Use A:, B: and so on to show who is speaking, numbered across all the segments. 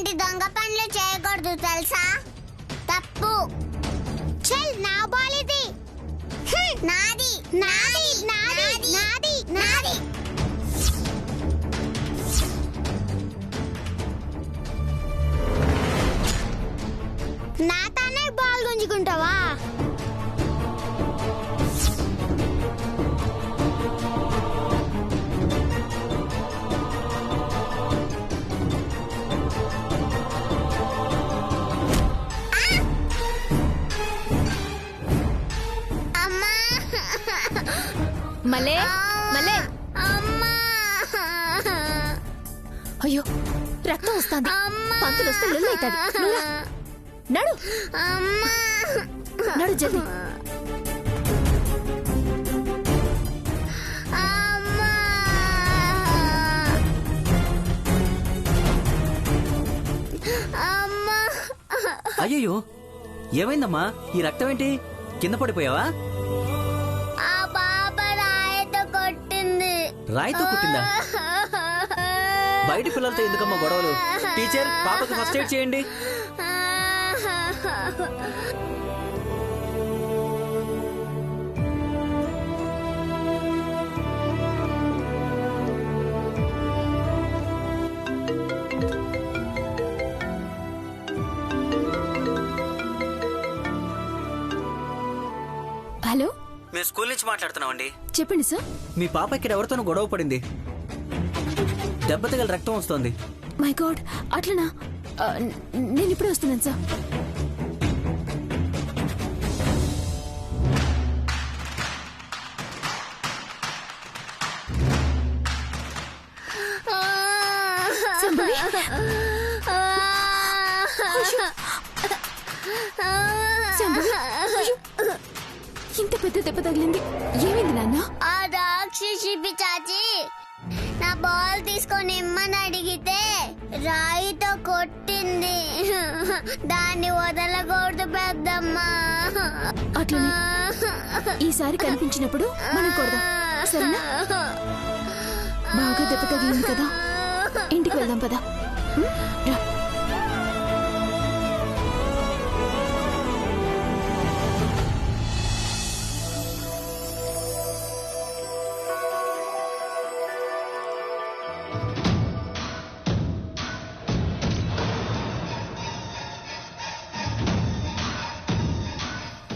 A: ఇలాంటి దొంగ పనులు చేయకూడదు తెలుసా? తప్పు. చల్, నా బాల్ ఇది. నాది నాది నాది నాది నాది. నా తానే బాల్ గుంజుకుంటావా?
B: మలే మలే అయ్యో రక్తం వస్తుంది. పంతులు వస్తే లొల్లైతుంది. నడు నడు జల్ది.
C: అయ్యో ఏమైందమ్మా? ఈ రక్తం ఏంటి? కింద పడిపోయావా? రాయితో కుట్టిందా? బయట పిల్లలతో ఎందుకమ్మా గొడవలు? టీచర్, పాపకి ఫస్ట్ ఎయిడ్ చేయండి.
B: హలో,
C: మేము స్కూల్ నుంచి మాట్లాడుతున్నామండి.
B: చెప్పండి సార్.
C: మీ పాప ఇక్కడ ఎవరితోనూ గొడవ పడింది. దెబ్బ తగిలి రక్తం వస్తోంది.
B: మై గాడ్, అట్లనా? నేను ఇప్పుడే వస్తున్నాను సార్. ఇంత పెద్ద దెబ్బ తగిలింది. ఏమైంది నాన్న?
A: ఆ రాక్షసి పిశాచి నా బాల్ తీసుకొని ఇమ్మని అడిగితే రాయితో కొట్టింది. దాన్ని వదలకూడదు పెద్దమ్మా.
B: అట్లనే ఈసారి కనిపించినప్పుడు మనం కొడదాం, సరేనా? బాగా దెబ్బ తగిలింది కదా, ఇంటికి వెళ్దాం పదా. రా.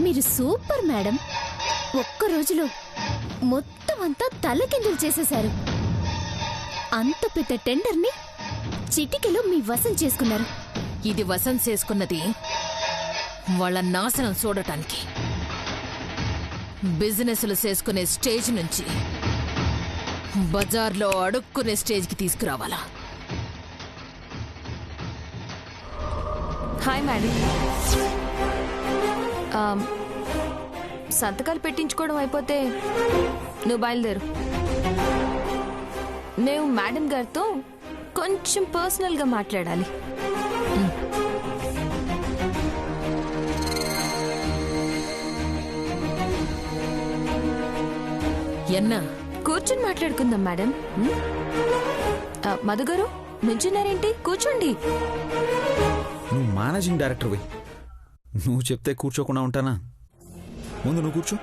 B: మీరు సూపర్ మేడం. ఒక్క రోజులో మొత్తం అంతా తలకిందులు చేసేశారు. అంత పెద్ద టెండర్ని చిటికెలో మీ వశం చేసుకున్నారు.
D: ఇది వశం చేసుకున్నది వాళ్ళ నాశనం చూడటానికి. బిజినెస్లు చేసుకునే స్టేజ్ నుంచి బజార్లో అడుక్కునే స్టేజ్కి తీసుకురావాలా?
B: Hi madam. సంతకాలు పెట్టించుకోవడం అయిపోతే నువ్వు బయలుదేరు. మేము మేడం గారితో కొంచెం పర్సనల్గా మాట్లాడాలి.
D: ఎన్నా
B: కూర్చొని మాట్లాడుకుందాం మేడం. మధు గారు నుంచున్నారేంటి? కూర్చోండి.
E: నువ్వు మేనేజింగ్ డైరెక్టర్వి, నువ్వు చెప్తే కూర్చోకుండా ఉంటానా? ముందు నువ్వు కూర్చో.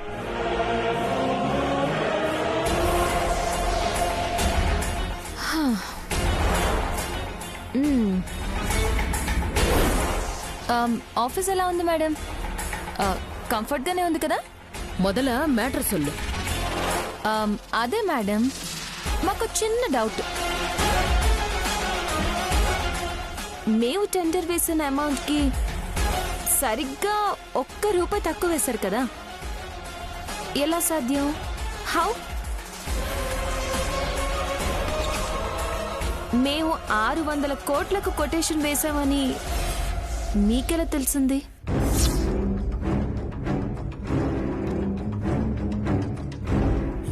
B: ఆఫీస్ ఎలా ఉంది మేడం? కంఫర్ట్గానే ఉంది కదా?
D: మొదల మ్యాటర్ సొల్లు.
B: అదే మేడం, మాకు చిన్న డౌట్. మేము టెండర్ వేసిన అమౌంట్కి సరిగ్గా ₹1 తక్కువ వేశారు కదా, ఎలా సాధ్యం? హౌ? మేము 600 కోట్లకు కొటేషన్ వేశామని మీకెలా తెలిసింది?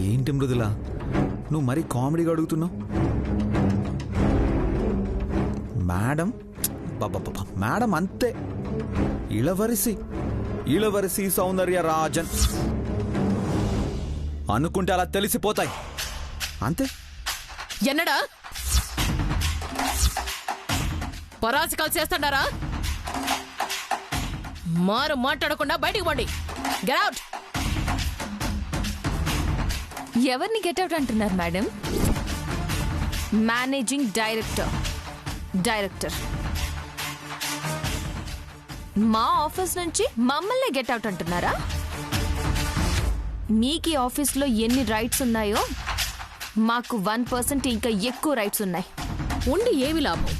E: ఏంటి మృదుల, నువ్వు మరీ కామెడీగా అడుగుతున్నావు? మేడం మేడం అంతే, ఇళవరిసి సౌందర్య రాజన్ అనుకుంటే అలా తెలిసిపోతాయి అంతే.
D: ఎన్నడా పరాసికాలు చేస్తాడారా? మారు మాట్లాడకుండా బయటికి పోండి. Get out.
B: ఎవరిని గెట్అవుట్ అంటున్నారు మేడం? మేనేజింగ్ డైరెక్టర్ మా ఆఫీస్ నుంచి మమ్మల్ని గెట్అవుట్ అంటున్నారా? మీకు ఈ ఆఫీస్లో ఎన్ని రైట్స్ ఉన్నాయో మాకు 1% ఇంకా ఎక్కువ రైట్స్ ఉన్నాయి.
D: ఉండి ఏమి లాభం?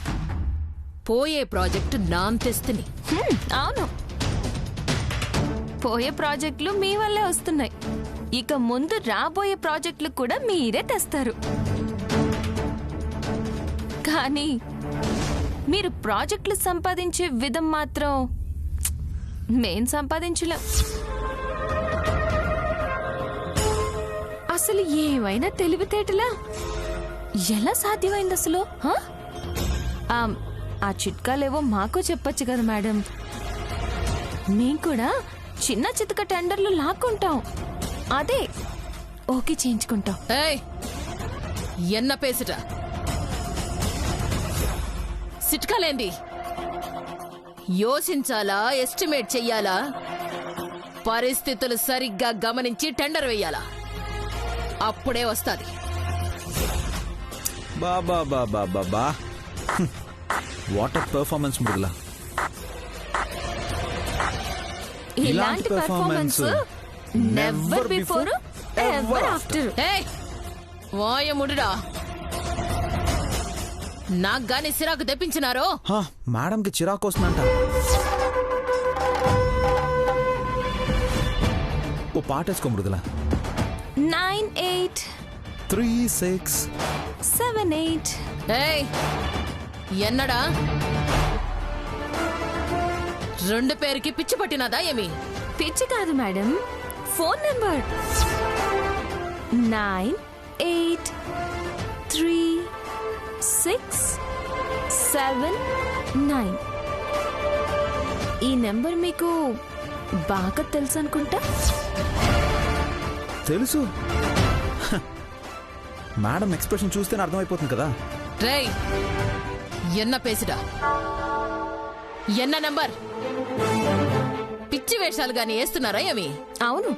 D: పోయే ప్రాజెక్టు నాంతెస్తుని.
B: అవును, పోయే ప్రాజెక్టులు మీ వల్లే వస్తున్నాయి. ఇక ముందు రాబోయే ప్రాజెక్టులు కూడా మీరే తెస్తారు. కానీ మీరు ప్రాజెక్టులు సంపాదించే విధం మాత్రం మేం సంపాదించలేం. అసలు ఏమైనా తెలివితేటలా? ఎలా సాధ్యమైంది అసలు? ఆ చిట్కాలేవో మాకు చెప్పొచ్చు కదా మేడం. మేం కూడా చిన్న చితక టెండర్లు లాక్కుంటాం, అదే ఓకే చేయించుకుంటాం.
D: ఏయ్, ఎన్న పేసిట సిట్కాలేంది? యోచించాలా? ఎస్టిమేట్ చెయ్యాలా? పరిస్థితులు సరిగ్గా గమనించి టెండర్ వెయ్యాలా? అప్పుడే వస్తాది.
E: బా వాటర్ పెర్ఫార్మెన్స్ మృదులా.
B: ఇలాంటి performance never before ever after.
D: ఏయ్, వాయముడురా. నాకు గాని సిరాకు తెప్పించినారో?
E: మేడంకి చిరాకు వస్తుందంట. ఓ పాటేసుకో మృదులా.
B: 9 8
E: 3 6
B: 7 8.
D: ఏయ్, ఎన్నడా? రెండు పేరుకి పిచ్చి పట్టినదా ఏమి?
B: పిచ్చి కాదు మేడం, ఫోన్ నెంబర్ 9 8 3 6 7 9. ఈ నెంబర్ మీకు బాగా తెలుసు అనుకుంటా.
E: తెలుసు. మేడం ఎక్స్ప్రెషన్ చూస్తేనే అర్థమైపోతుంది కదా.
D: రేయ్, ఎన్న పేసిడా? ఎన్న నంబర్? పిచ్చి వేషాలు గాని వేస్తున్నారా ఏమి?
B: అవును,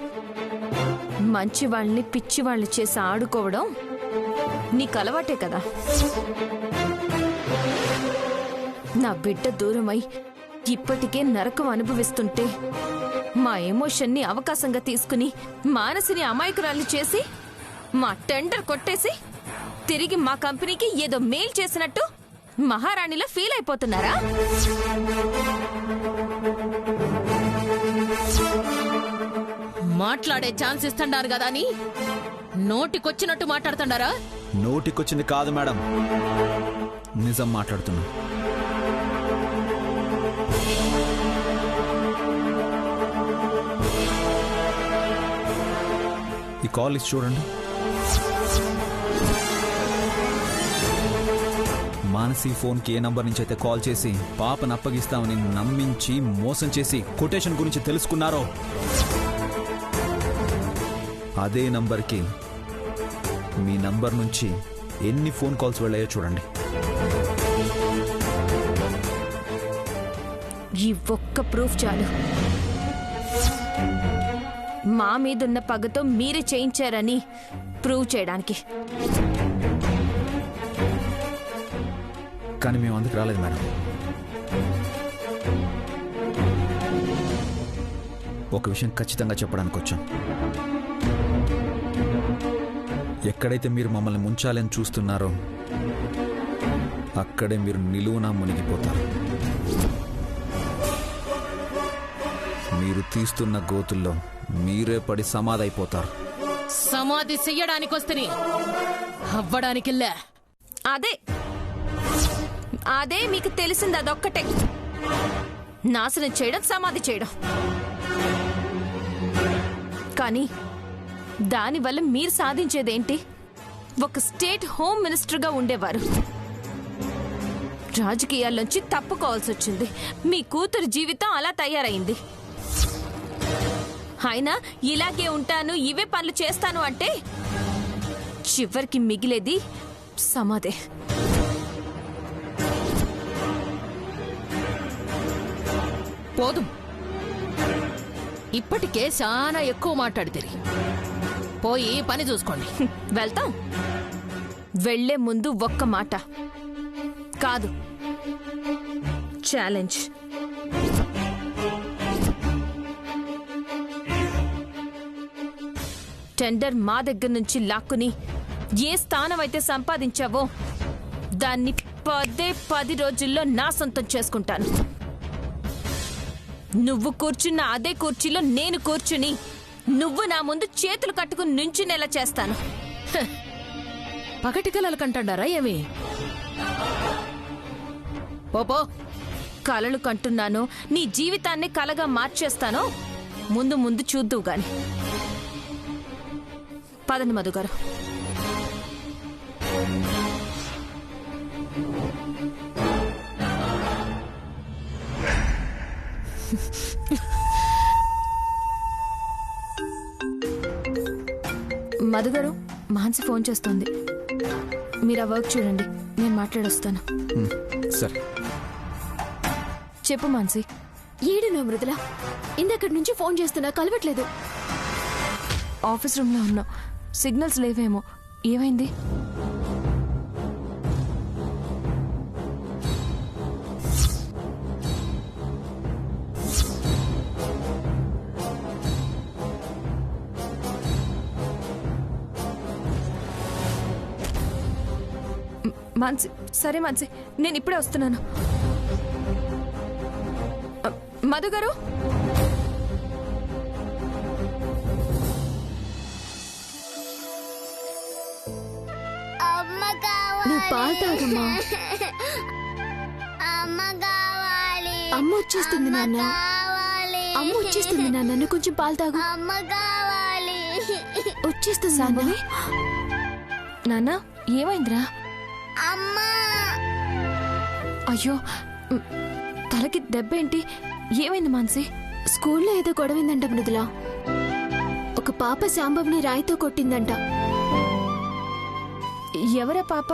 B: మంచి వాళ్ళని పిచ్చి వాళ్ళు చేసి ఆడుకోవడం నీకు అలవాటే కదా. నా బిడ్డ దూరమై ఇప్పటికే నరకం అనుభవిస్తుంటే మా ఎమోషన్ని అవకాశంగా తీసుకుని మానసిని అమాయకురాలు చేసి మా టెండర్ కొట్టేసి తిరిగి మా కంపెనీకి ఏదో మెయిల్ చేసినట్టు మహారాణిలా ఫీల్ అయిపోతున్నారా?
D: మాట్లాడే ఛాన్స్ ఇస్తున్నారు కదా అని నోటికొచ్చినట్టు మాట్లాడుతున్నారా?
E: నోటికొచ్చింది కాదు మేడం, నిజం మాట్లాడుతున్నా. ఈ కాల్ లిస్ట్ చూడండి. మానసి ఫోన్కి ఏ నంబర్ నుంచి అయితే కాల్ చేసి పాపను అప్పగిస్తామని నమ్మించి మోసం చేసి కొటేషన్ గురించి తెలుసుకున్నారో అదే నంబర్కి మీ నంబర్ నుంచి ఎన్ని ఫోన్ కాల్స్ వెళ్ళాయో చూడండి.
B: ఈ ఒక్క ప్రూఫ్ చాలు మా మీదున్న పగతో మీరే చేయించారని ప్రూవ్ చేయడానికి.
E: కానీ మేము అందుకు రాలేదు మేడం. ఒక విషయం ఖచ్చితంగా చెప్పడానికి వచ్చాం. ఎక్కడైతే మీరు మమ్మల్ని ముంచాలని చూస్తున్నారో అక్కడే మీరు నిలువునా మునిగిపోతారు. మీరు తీస్తున్న గోతుల్లో మీరే పడి సమాధి అయిపోతారు.
D: సమాధి చెయ్యడానికి వస్తేని అవ్వడానికిలే.
B: అదే అదే మీకు తెలిసింది అదొక్కటే, నాశనం చేయడం, సమాధి చేయడం. కానీ దానివల్ల మీరు సాధించేదేంటి? ఒక స్టేట్ హోమ్ మినిస్టర్గా ఉండేవారు, రాజకీయాల్లోంచి తప్పుకోవాల్సి వచ్చింది. మీ కూతురు జీవితం అలా తయారైంది. అయినా ఇలాగే ఉంటాను, ఇవే పనులు చేస్తాను అంటే చివరికి మిగిలేది సమాధే.
D: పోదు. ఇప్పటికే చాలా ఎక్కువ మాట్లాడితే పోయి పని చూసుకోండి.
B: వెళ్తాం. వెళ్లే ముందు ఒక్క మాట కాదు, ఛాలెంజ్. టెండర్ మా దగ్గర నుంచి లాక్కుని ఏ స్థానం అయితే సంపాదించావో దాన్ని 10 రోజుల్లో నా సొంతం చేసుకుంటాను. నువ్వు కూర్చున్న అదే కుర్చీలో నేను కూర్చుని నువ్వు నా ముందు చేతులు కట్టుకుని నుంచునేలా చేస్తాను.
D: పగటి కలలు కంటాడారా ఏమి? పోపో.
B: కలలు కంటున్నాను, నీ జీవితాన్ని కలగా మార్చేస్తాను. ముందు ముందు చూద్దువు గాని. పదండి మధు గారు. మధు గారు, మాన్సి ఫోన్ చేస్తోంది. మీరు ఆ వర్క్ చూడండి, నేను మాట్లాడొస్తాను.
E: సరే.
B: చెప్పు మాన్సి.
F: ఏడునో మృదుల, ఇందక్కడి నుంచి ఫోన్ చేస్తున్నా కలవట్లేదు.
B: ఆఫీస్ రూమ్లో ఉన్నా, సిగ్నల్స్ లేవేమో. ఏమైంది? మాన్సి, సరే మాన్సి, నేను ఇప్పుడే వస్తున్నాను. మధు గారు,
A: అమ్మ కావాలి.
F: నువ్వు పాలు తాగమ్మా.
A: అమ్మ కావాలి.
F: అమ్మ వచ్చేస్తుంది నాన్న.
A: కావాలి.
F: అమ్మ వచ్చేస్తుంది నాన్న, నువ్వు కొంచెం పాలు తాగు.
A: అమ్మ కావాలి.
F: వచ్చేస్తుంది నాన్న.
B: నాన్న ఏమైందిరా?
A: అమ్మా.
B: అయ్యో, తలకి దెబ్బేంటి? ఏమైంది మాన్సి?
F: స్కూల్లో ఏదో గొడవిందంట మృదుల. ఒక పాప శాంభవిని రాయితో కొట్టిందంట.
B: ఎవరా పాప?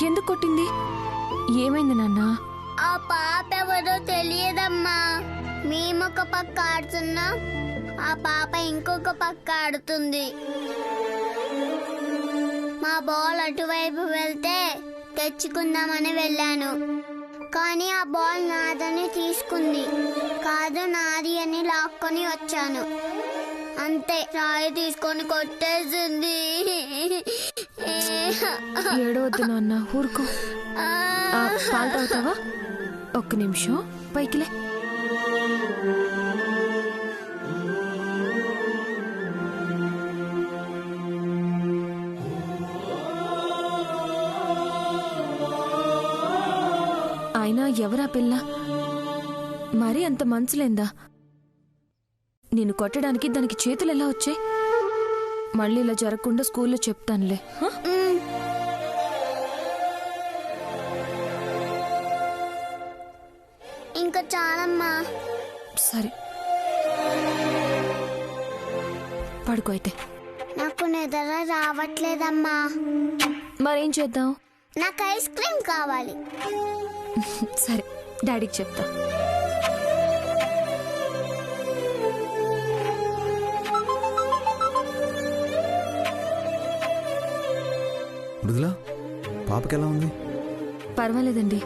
B: ఎందుకు కొట్టింది? ఏమైంది నాన్న?
A: ఆ పాప ఎవరో తెలియదమ్మా. మేమొక పక్క ఆడుతున్నాం, ఆ పాప ఇంకొక పక్క ఆడుతుంది. మా బాల్ అటువైపు వెళ్తే తెచ్చుకుందామని వెళ్ళాను, కానీ ఆ బాల్ నాదని తీసుకుంది. కాదు నాది అని లాక్కొని వచ్చాను. అంతే, రాయి తీసుకొని కొట్టేసింది.
B: ఏడవద్దు నాన్న, ఊరుకో. పాలు తాగుతావా? ఒక్క నిమిషం, పైకిలే. అయినా ఎవరా పిల్ల? మరీ అంత మనసులేందా? నిన్ను కొట్టడానికి దానికి చేతులు ఎలా వచ్చాయి? మళ్ళీ ఇలా జరగకుండా స్కూల్లో చెప్తానులే.
A: ఇంకా చాలమ్మా.
B: సరే, పడుకో అయితే.
A: నాకు నిద్ర రావట్లేదమ్మా.
B: మరేం చేద్దాం?
A: నాకు ఐస్ క్రీమ్ కావాలి.
B: సరే, డాడీకి చెప్తా.
E: మృదుల, పాపకి ఎలా ఉంది?
B: పర్వాలేదండి.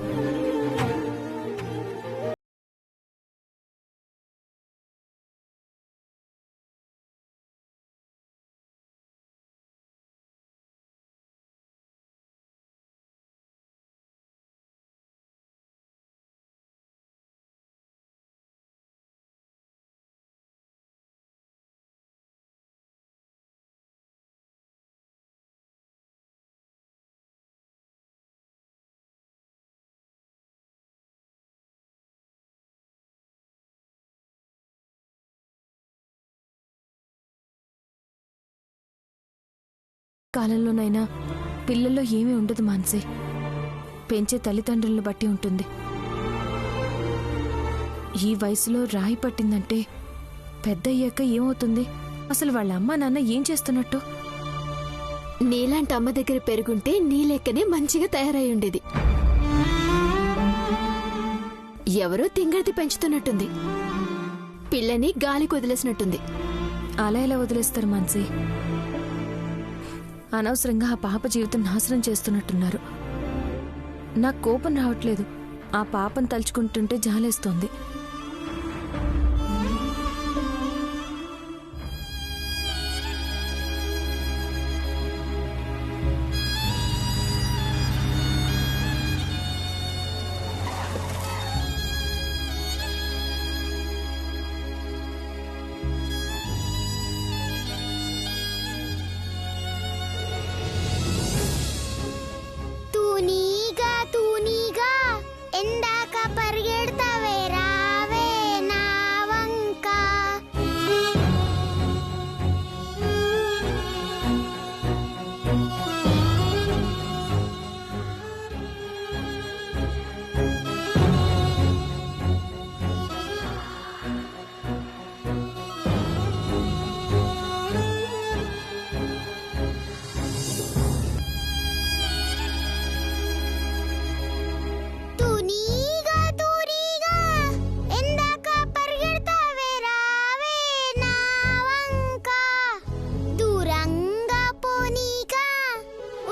B: కాలంలోనైనా పిల్లల్లో ఏమీ ఉండదు మాన్సి. పెంచే తల్లిదండ్రులను బట్టి ఉంటుంది. ఈ వయసులో రాయి పట్టిందంటే పెద్ద అయ్యాక ఏమవుతుంది? అసలు వాళ్ళ అమ్మ నాన్న ఏం చేస్తున్నట్టు?
F: నీలాంటి అమ్మ దగ్గర పెరుగుంటే నీ లెక్కనే మంచిగా తయారై ఉండేది. ఎవరో తింగర్ది పెంచుతున్నట్టుంది. పిల్లని గాలికి వదిలేసినట్టుంది.
B: అలా ఎలా వదిలేస్తారు మాన్సి? అనవసరంగా ఆ పాప జీవితం నాశనం చేస్తున్నట్టున్నారు. నాకు కోపం రావట్లేదు, ఆ పాపను తలుచుకుంటుంటే జాలేస్తోంది.
A: తూనీగా ఎందాక పరిగెడతావే రావే నా వంక. తూనీగా ఎందాక పరిగెడతావే రావే నా వంక. దూరంగా పోనీక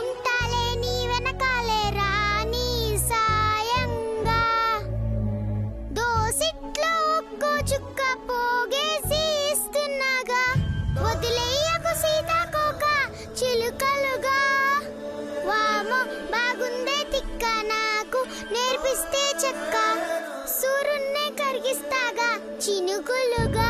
A: ఉంటాలే నీ వెనకాలే రాని సాయంగా. దోసిట్లో ఒక్కో చుక్క పోగేసి ఇస్తున్నాగా, వదిలేయకు సీతాకోక చిలుకలుగా. వామో బాగుందే తిక్క, నాకు నేర్పిస్తే చెక్క, సూరున్నే కరిగిస్తాగా చినుకులుగా.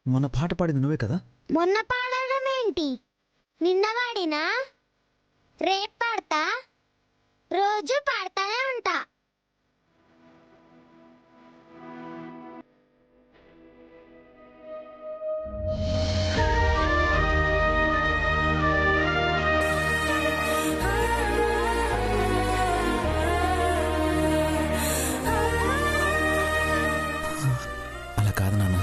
E: మొన్న పాట పాడింది నువ్వే కదా?
A: మొన్న పాడడం ఏంటి? నిన్న పాడినా, రేపు పాడతా, రోజు పాడతానే ఉంటా.
E: అలా కాదు నాన్న,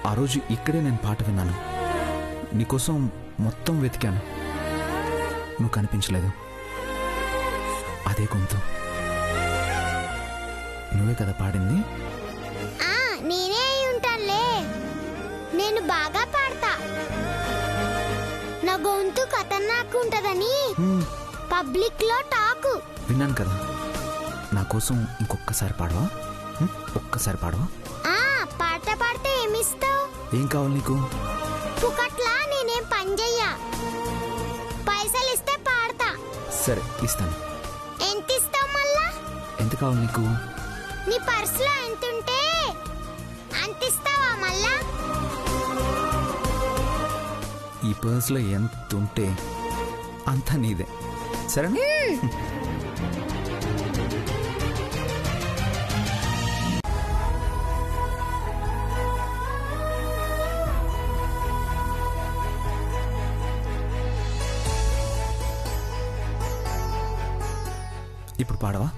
E: ఆ రోజు ఇక్కడే నేను పాట విన్నాను. నీకోసం మొత్తం వెతికాను, నువ్వు కనిపించలేదు. అదే గొంతు నువ్వే కదా పాడింది?
A: నేనే అయి ఉంటానులే. నేను బాగా పాడతా. నా గొంతు ఖతర్నాక్ ఉంటదని పబ్లిక్ లో టాకు.
E: విన్నాను కదా. నా కోసం ఇంకొక్కసారి పాడవా? ఒక్కసారి పాడవా?
A: పాట పాడితే ఏమిస్తావు?
E: ఏం కావాలి నీకు?
A: పుకట్లా నేనేం పని చెయ్యా. పైసలు ఇస్తే పాడతా.
E: సరే ఇస్తాను.
A: ఎంత ఇస్తావు మళ్ళా?
E: ఎంత కావాలి నీకు?
A: నీ పర్సులో ఎంత ఉంటే అంత ఇస్తావా మళ్ళా?
E: ఈ పర్సులో ఎంత ఉంటే అంతా నీదే, సరేనా? ఇప్పుడు పాడవా?